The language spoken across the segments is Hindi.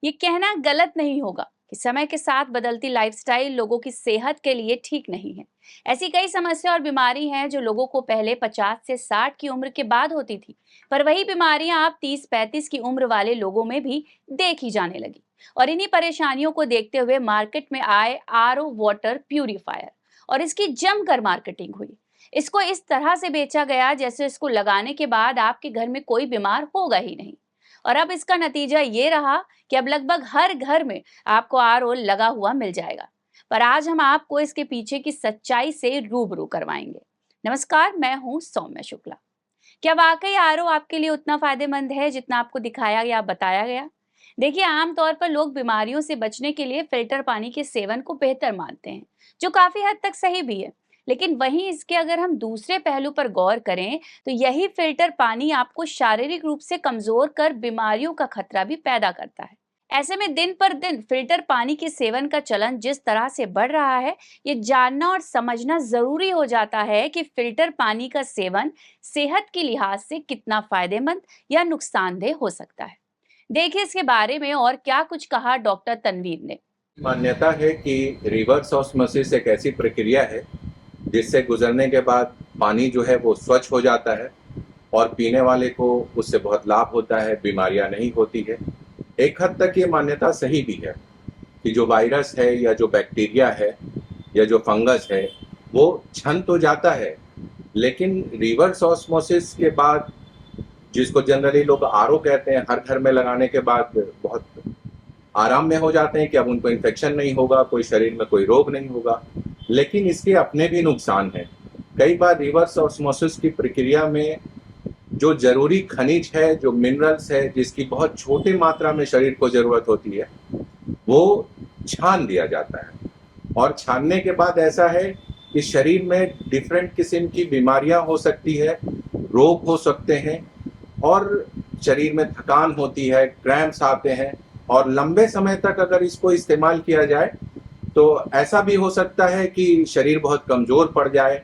ये कहना गलत नहीं होगा कि समय के साथ बदलती लाइफस्टाइल लोगों की सेहत के लिए ठीक नहीं है। ऐसी कई समस्या और बीमारी हैं जो लोगों को पहले 50 से 60 की उम्र के बाद होती थी, पर वही बीमारियां अब 30-35 की उम्र वाले लोगों में भी देखी जाने लगी। और इन्हीं परेशानियों को देखते हुए मार्केट में आए आरओ वाटर प्यूरिफायर और इसकी जमकर मार्केटिंग हुई। इसको इस तरह से बेचा गया जैसे इसको लगाने के बाद आपके घर में कोई बीमार होगा ही नहीं। और अब इसका नतीजा ये रहा कि अब लगभग हर घर में आपको आरओ लगा हुआ मिल जाएगा। पर आज हम आपको इसके पीछे की सच्चाई से रूबरू करवाएंगे। नमस्कार, मैं हूं सौम्य शुक्ला। क्या वाकई आरओ आपके लिए उतना फायदेमंद है जितना आपको दिखाया या बताया गया? देखिए, आमतौर पर लोग बीमारियों से बचने के लिए फिल्टर पानी के सेवन को बेहतर मानते हैं, जो काफी हद तक सही भी है। लेकिन वहीं इसके अगर हम दूसरे पहलू पर गौर करें, तो यही फिल्टर पानी आपको शारीरिक रूप से कमजोर कर बीमारियों का खतरा भी पैदा करता है। ऐसे में दिन पर दिन फिल्टर पानी के सेवन का चलन जिस तरह से बढ़ रहा है, ये जानना और समझना जरूरी हो जाता है कि फिल्टर पानी का सेवन सेहत के लिहाज से कितना फायदेमंद या नुकसानदेह हो सकता है। देखिए इसके बारे में और क्या कुछ कहा डॉक्टर तनवीर ने। मान्यता है कि रिवर्स ऑस्मोसिस एक ऐसी प्रक्रिया है जिससे गुजरने के बाद पानी जो है वो स्वच्छ हो जाता है और पीने वाले को उससे बहुत लाभ होता है, बीमारियां नहीं होती है। एक हद तक ये मान्यता सही भी है कि जो वायरस है या जो बैक्टीरिया है या जो फंगस है वो छन तो जाता है, लेकिन रिवर्स ऑस्मोसिस के बाद, जिसको जनरली लोग आरओ कहते हैं, हर घर में लगाने के बाद बहुत आराम में हो जाते हैं कि अब उनको इन्फेक्शन नहीं होगा, कोई शरीर में कोई रोग नहीं होगा। लेकिन इसके अपने भी नुकसान हैं। कई बार रिवर्स ऑस्मोसिस की प्रक्रिया में जो जरूरी खनिज है, जो मिनरल्स है, जिसकी बहुत छोटी मात्रा में शरीर को जरूरत होती है, वो छान दिया जाता है। और छानने के बाद ऐसा है कि शरीर में डिफरेंट किस्म की बीमारियां हो सकती है, रोग हो सकते हैं और शरीर में थकान होती है, क्रैम्प्स आते हैं। और लंबे समय तक अगर इसको इस्तेमाल किया जाए तो ऐसा भी हो सकता है कि शरीर बहुत कमजोर पड़ जाए,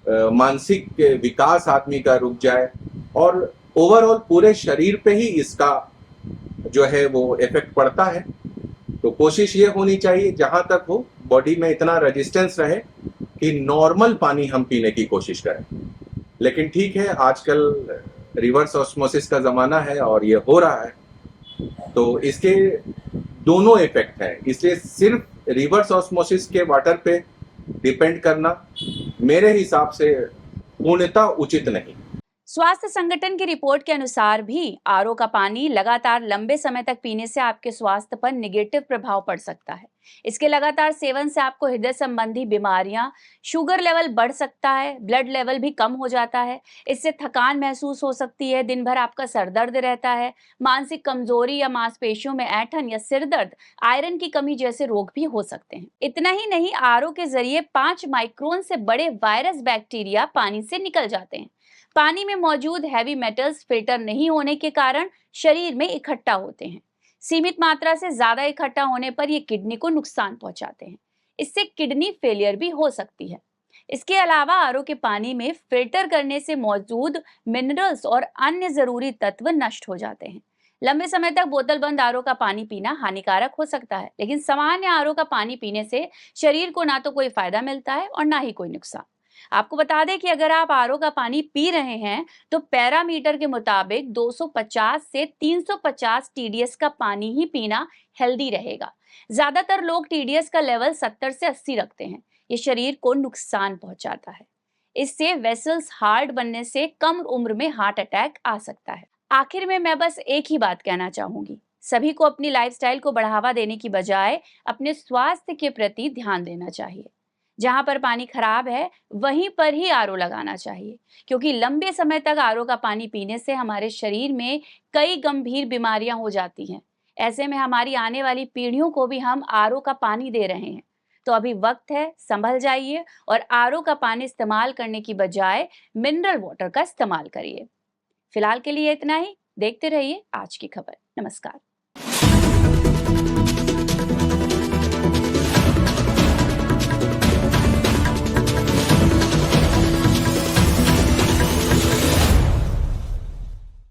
मानसिक विकास आदमी का रुक जाए और ओवरऑल पूरे शरीर पे ही इसका जो है वो इफेक्ट पड़ता है। तो कोशिश ये होनी चाहिए जहां तक हो, बॉडी में इतना रेजिस्टेंस रहे कि नॉर्मल पानी हम पीने की कोशिश करें। लेकिन ठीक है, आजकल रिवर्स ऑस्मोसिस का जमाना है और ये हो रहा है, तो इसके दोनों इफेक्ट हैं। इसलिए सिर्फ रिवर्स ऑस्मोसिस के वाटर पे डिपेंड करना मेरे हिसाब से पूर्णतः उचित नहीं। स्वास्थ्य संगठन की रिपोर्ट के अनुसार भी आरओ का पानी लगातार लंबे समय तक पीने से आपके स्वास्थ्य पर निगेटिव प्रभाव पड़ सकता है। इसके लगातार सेवन से आपको हृदय संबंधी बीमारियां, शुगर लेवल बढ़ सकता है, ब्लड लेवल भी कम हो जाता है। इससे थकान महसूस हो सकती है, दिन भर आपका सर दर्द रहता है, मानसिक कमजोरी या मांसपेशियों में ऐंठन या सिर दर्द, आयरन की कमी जैसे रोग भी हो सकते हैं। इतना ही नहीं, आरओ के जरिए 5 माइक्रोन से बड़े वायरस बैक्टीरिया पानी से निकल जाते हैं। पानी में मौजूद हैवी मेटल्स फिल्टर नहीं होने के कारण शरीर में इकट्ठा होते हैं। सीमित मात्रा से ज्यादा इकट्ठा होने पर ये किडनी को नुकसान पहुंचाते हैं। इससे किडनी फेलियर भी हो सकती है। इसके अलावा आरओ के पानी में फिल्टर करने से मौजूद मिनरल्स और अन्य जरूरी तत्व नष्ट हो जाते हैं। लंबे समय तक बोतल बंद आरओ का पानी पीना हानिकारक हो सकता है, लेकिन सामान्य आरओ का पानी पीने से शरीर को ना तो कोई फायदा मिलता है और ना ही कोई नुकसान। आपको बता दें कि अगर आप आरओ का पानी पी रहे हैं तो पैरामीटर के मुताबिक 250 से 350 टीडीएस का पानी ही पीना हेल्दी रहेगा। ज्यादातर लोग टीडीएस का लेवल 70 से 80 रखते हैं। ये शरीर को नुकसान पहुंचाता है। इससे वेसल्स हार्ड बनने से कम उम्र में हार्ट अटैक आ सकता है। आखिर में मैं बस एक ही बात कहना चाहूंगी, सभी को अपनी लाइफस्टाइल को बढ़ावा देने की बजाय अपने स्वास्थ्य के प्रति ध्यान देना चाहिए। जहां पर पानी खराब है वहीं पर ही आरओ लगाना चाहिए, क्योंकि लंबे समय तक आरओ का पानी पीने से हमारे शरीर में कई गंभीर बीमारियां हो जाती हैं। ऐसे में हमारी आने वाली पीढ़ियों को भी हम आरओ का पानी दे रहे हैं। तो अभी वक्त है, संभल जाइए और आरओ का पानी इस्तेमाल करने की बजाय मिनरल वाटर का इस्तेमाल करिए। फिलहाल के लिए इतना ही। देखते रहिए आज की खबर। नमस्कार।